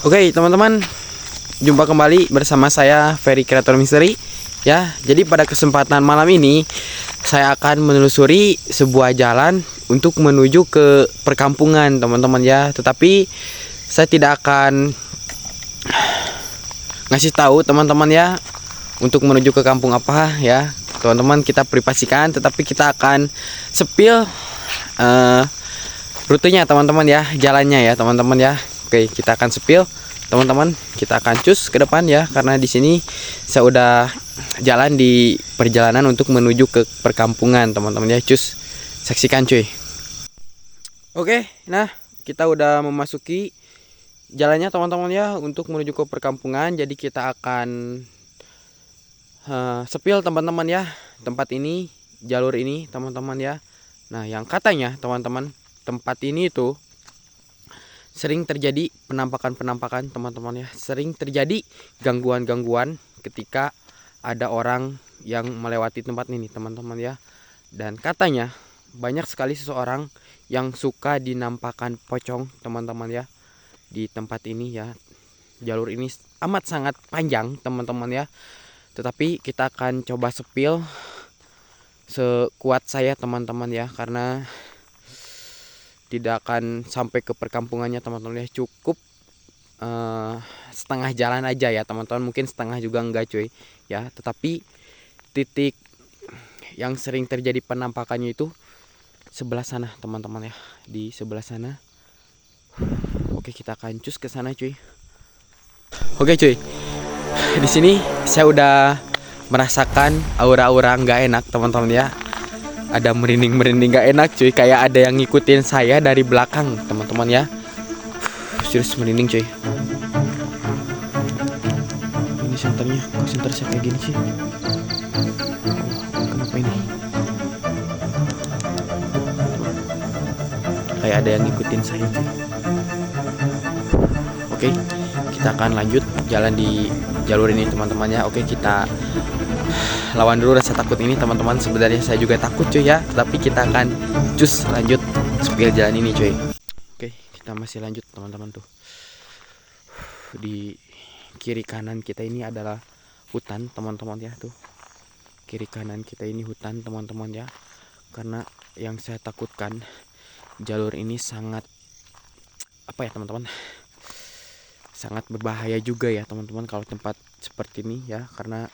Oke teman-teman, jumpa kembali bersama saya Ferry Kreator Misteri ya. Jadi pada kesempatan malam ini saya akan menelusuri sebuah jalan untuk menuju ke perkampungan teman-teman ya. Tetapi saya tidak akan ngasih tahu teman-teman ya untuk menuju ke kampung apa ya. Teman-teman kita privasikan, tetapi kita akan sepil rutenya teman-teman ya, jalannya ya teman-teman ya. Oke, kita akan sepil teman-teman, kita akan cus ke depan ya, karena di sini saya udah jalan di perjalanan untuk menuju ke perkampungan teman-teman ya. Cus, saksikan cuy. Oke, nah kita udah memasuki jalannya teman-teman ya untuk menuju ke perkampungan. Jadi kita akan sepil teman-teman ya, tempat ini, jalur ini teman-teman ya. Nah yang katanya teman-teman, tempat ini itu sering terjadi penampakan teman-teman ya, sering terjadi gangguan-gangguan ketika ada orang yang melewati tempat ini teman-teman ya. Dan katanya banyak sekali seseorang yang suka dinampakkan pocong teman-teman ya di tempat ini ya. Jalur ini amat sangat panjang teman-teman ya, tetapi kita akan coba sepil sekuat saya teman-teman ya, karena tidak akan sampai ke perkampungannya teman-teman ya. Cukup setengah jalan aja ya teman-teman, mungkin setengah juga enggak cuy ya. Tetapi titik yang sering terjadi penampakannya itu sebelah sana teman-teman ya, di sebelah sana. Oke, kita akan cus ke sana cuy. Oke cuy, di sini saya udah merasakan aura-aura nggak enak teman-teman ya. Ada merinding gak enak cuy, kayak ada yang ngikutin saya dari belakang teman-teman ya. Serius merinding cuy. Ini senternya, kok senter saya kayak gini sih? Kenapa ini? Kayak ada yang ngikutin saya cuy. Oke, kita akan lanjut jalan di jalur ini teman-teman ya. Oke, kita lawan dulu rasa takut ini teman-teman. Sebenarnya saya juga takut cuy ya, tapi kita akan cus lanjut sepil jalan ini cuy. Oke, kita masih lanjut teman-teman tuh. Di kiri kanan kita ini adalah hutan teman-teman ya tuh. Kiri kanan kita ini hutan teman-teman ya. Karena yang saya takutkan, jalur ini sangat apa ya teman-teman, sangat berbahaya juga ya teman-teman kalau tempat seperti ini ya. Karena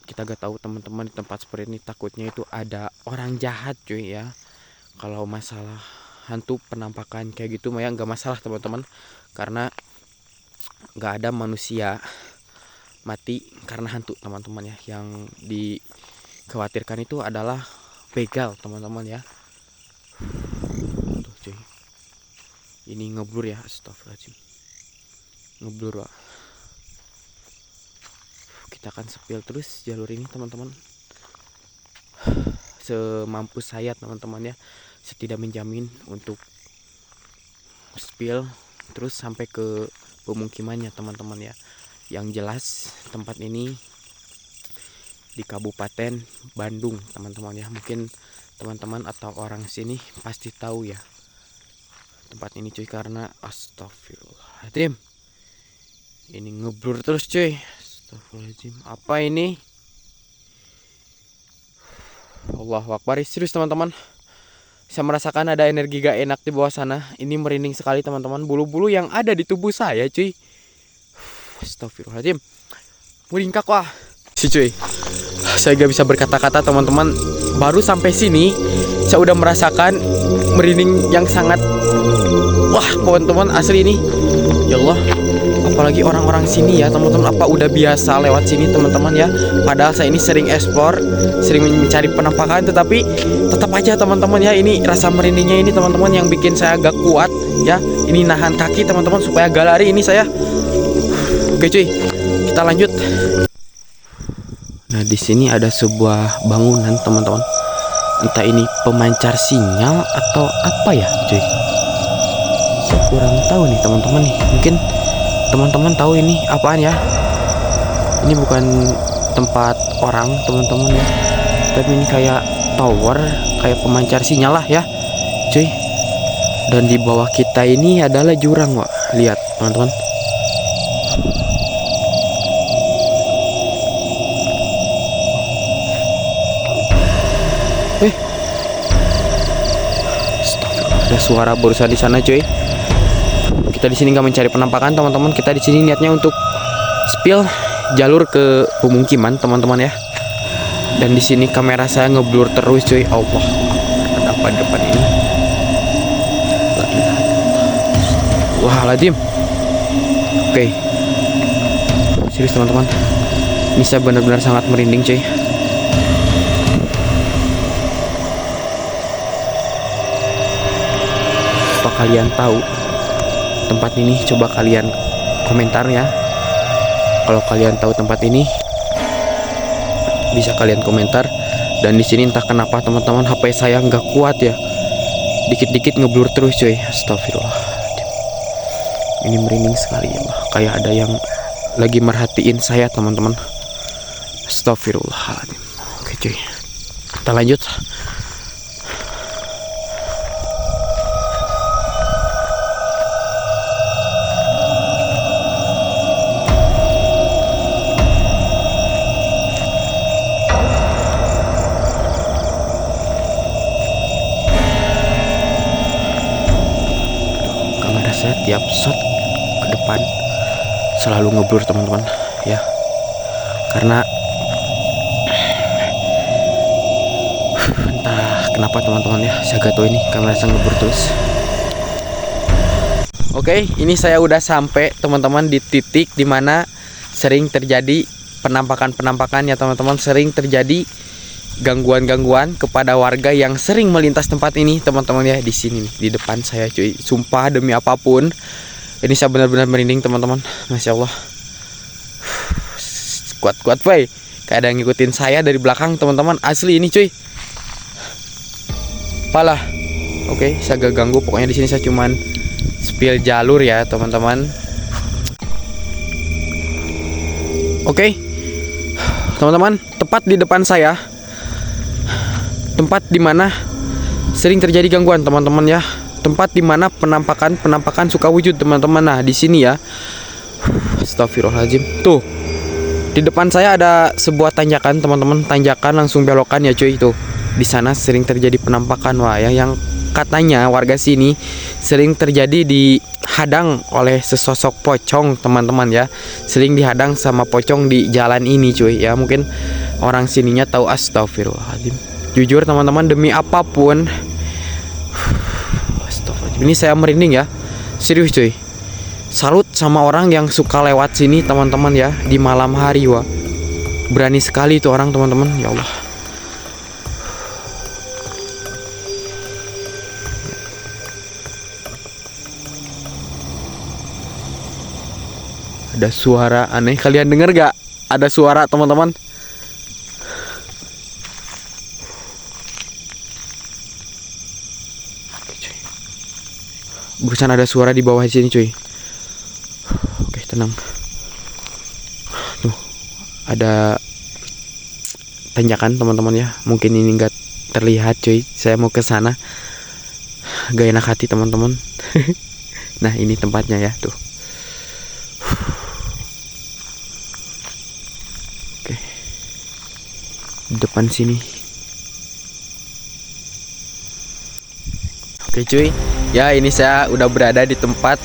kita gak tahu teman-teman, di tempat seperti ini takutnya itu ada orang jahat cuy ya. Kalau masalah hantu penampakan kayak gitu mah ya nggak masalah teman-teman, karena nggak ada manusia mati karena hantu teman-teman ya. Yang dikhawatirkan itu adalah begal teman-teman ya. Tuh cuy, ini ngeblur ya, astagfirullahaladzim, ngeblur Pak. Kita akan sepil terus jalur ini teman-teman, semampu saya teman-teman ya. Saya tidak menjamin untuk sepil terus sampai ke pemukimannya teman-teman ya. Yang jelas tempat ini di Kabupaten Bandung teman-teman ya. Mungkin teman-teman atau orang sini pasti tahu ya tempat ini cuy, karena astagfirullahaladzim, ini ngeblur terus cuy. Apa ini? Allahu Akbar. Serius teman-teman, saya merasakan ada energi gak enak di bawah sana. Ini merinding sekali teman-teman, bulu-bulu yang ada di tubuh saya cuy. Astagfirullahaladzim, meringkak wah si cuy. Saya gak bisa berkata-kata teman-teman. Baru sampai sini saya udah merasakan merinding yang sangat wah teman-teman, asli ini. Ya Allah, apalagi orang-orang sini ya teman-teman, apa udah biasa lewat sini teman-teman ya. Padahal saya ini sering explore, sering mencari penampakan, tetapi tetap aja teman-teman ya, ini rasa merindingnya ini teman-teman yang bikin saya agak kuat ya. Ini nahan kaki teman-teman supaya gak lari ini saya. Oke cuy, kita lanjut. Nah di sini ada sebuah bangunan teman-teman, entah ini pemancar sinyal atau apa ya cuy, saya kurang tahu nih teman-teman nih. Mungkin teman-teman tahu ini apaan ya. Ini bukan tempat orang teman-teman ya, tapi ini kayak tower, kayak pemancar sinyal lah ya cuy. Dan di bawah kita ini adalah jurang Wak. Lihat teman-teman, Ada suara barusan di sana cuy. Kita di sini nggak mencari penampakan teman-teman. Kita di sini niatnya untuk spill jalur ke pemukiman teman-teman ya. Dan di sini kamera saya ngeblur terus cuy. Allah, ada apa di depan ini? Wah, lazim. Oke. Serius teman-teman. Ini saya benar-benar sangat merinding cuy. Apa kalian tahu tempat ini? Coba kalian komentar ya. Kalau kalian tahu tempat ini, bisa kalian komentar. Dan di sini entah kenapa teman-teman HP saya nggak kuat ya. Dikit-dikit ngeblur terus cuy. Astagfirullah. Ini merinding sekali ya. Kayak ada yang lagi merhatiin saya teman-teman. Astagfirullahaladzim. Oke cuy, kita lanjut. Kamera saya tiap shot ke depan selalu ngeblur teman-teman ya, karena entah kenapa teman-teman ya, saya gak tahu ini kamera saya ngeblur terus. Oke, ini saya udah sampai teman-teman di titik dimana sering terjadi penampakan ya teman-teman, sering terjadi gangguan-gangguan kepada warga yang sering melintas tempat ini teman-teman ya. Di sini nih, di depan saya cuy, sumpah demi apapun ini saya benar-benar merinding teman-teman. Masya Allah, kuat-kuat boy, kayak ada yang ngikutin saya dari belakang teman-teman, asli ini cuy. Palah. Oke, saya gak ganggu, pokoknya di sini saya cuman spill jalur ya teman-teman. Oke, teman-teman, tepat di depan saya, tempat dimana sering terjadi gangguan teman-teman ya, tempat dimana penampakan suka wujud teman-teman. Nah di sini ya, astagfirullahaladzim, tuh di depan saya ada sebuah tanjakan teman-teman, tanjakan langsung belokan ya cuy. Itu di sana sering terjadi penampakan wah ya, yang katanya warga sini sering terjadi dihadang oleh sesosok pocong teman-teman ya, sering dihadang sama pocong di jalan ini cuy ya. Mungkin orang sininya tahu. Astagfirullahaladzim, jujur teman-teman, demi apapun, astagfirullahaladzim, ini saya merinding ya, serius cuy. Salut sama orang yang suka lewat sini teman-teman ya, di malam hari wah, berani sekali itu orang teman-teman. Ya Allah, ada suara aneh, kalian dengar gak? Ada suara teman-teman. Barusan ada suara di bawah sini cuy. Oke, tenang. Tuh, ada tanjakan teman-teman ya. Mungkin ini nggak terlihat cuy. Saya mau ke sana. Gak enak hati teman-teman. Nah, ini tempatnya ya, tuh. Oke. Di depan sini. Oke cuy. Ya, ini saya udah berada di tempat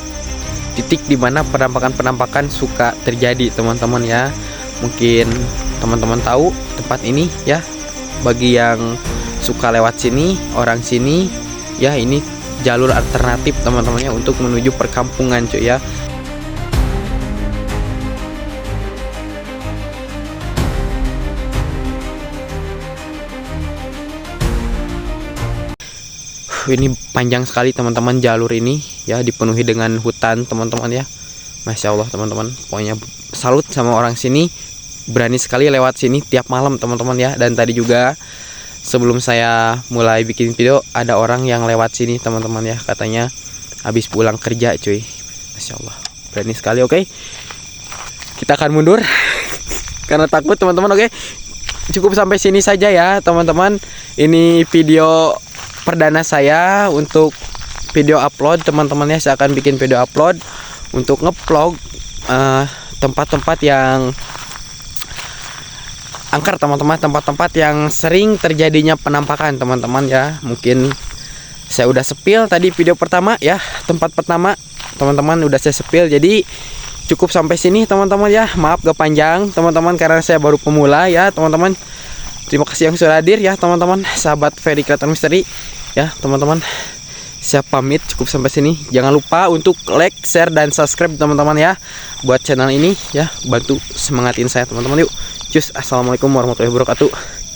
titik dimana penampakan suka terjadi teman-teman ya. Mungkin teman-teman tahu tempat ini ya. Bagi yang suka lewat sini, orang sini ya, ini jalur alternatif teman-teman ya untuk menuju perkampungan cuy ya. Ini panjang sekali teman-teman jalur ini ya, dipenuhi dengan hutan teman-teman ya. Masya Allah teman-teman, pokoknya salut sama orang sini, berani sekali lewat sini tiap malam teman-teman ya. Dan tadi juga sebelum saya mulai bikin video, ada orang yang lewat sini teman-teman ya, katanya habis pulang kerja cuy. Masya Allah, berani sekali. Oke, kita akan mundur karena takut teman-teman. Oke, cukup sampai sini saja ya teman-teman. Ini video perdana saya untuk video upload teman-teman ya. Saya akan bikin video upload untuk ngevlog tempat-tempat yang angker teman-teman, tempat-tempat yang sering terjadinya penampakan teman-teman ya. Mungkin saya udah sepil tadi video pertama ya, tempat pertama teman-teman udah saya sepil. Jadi cukup sampai sini teman-teman ya. Maaf gak panjang teman-teman karena saya baru pemula ya teman-teman. Terima kasih yang sudah hadir ya teman-teman, sahabat Ferry Creator Misteri ya teman-teman. Saya pamit cukup sampai sini. Jangan lupa untuk like, share, dan subscribe teman-teman ya buat channel ini ya. Bantu semangatin saya teman-teman yuk. Cus, assalamualaikum warahmatullahi wabarakatuh.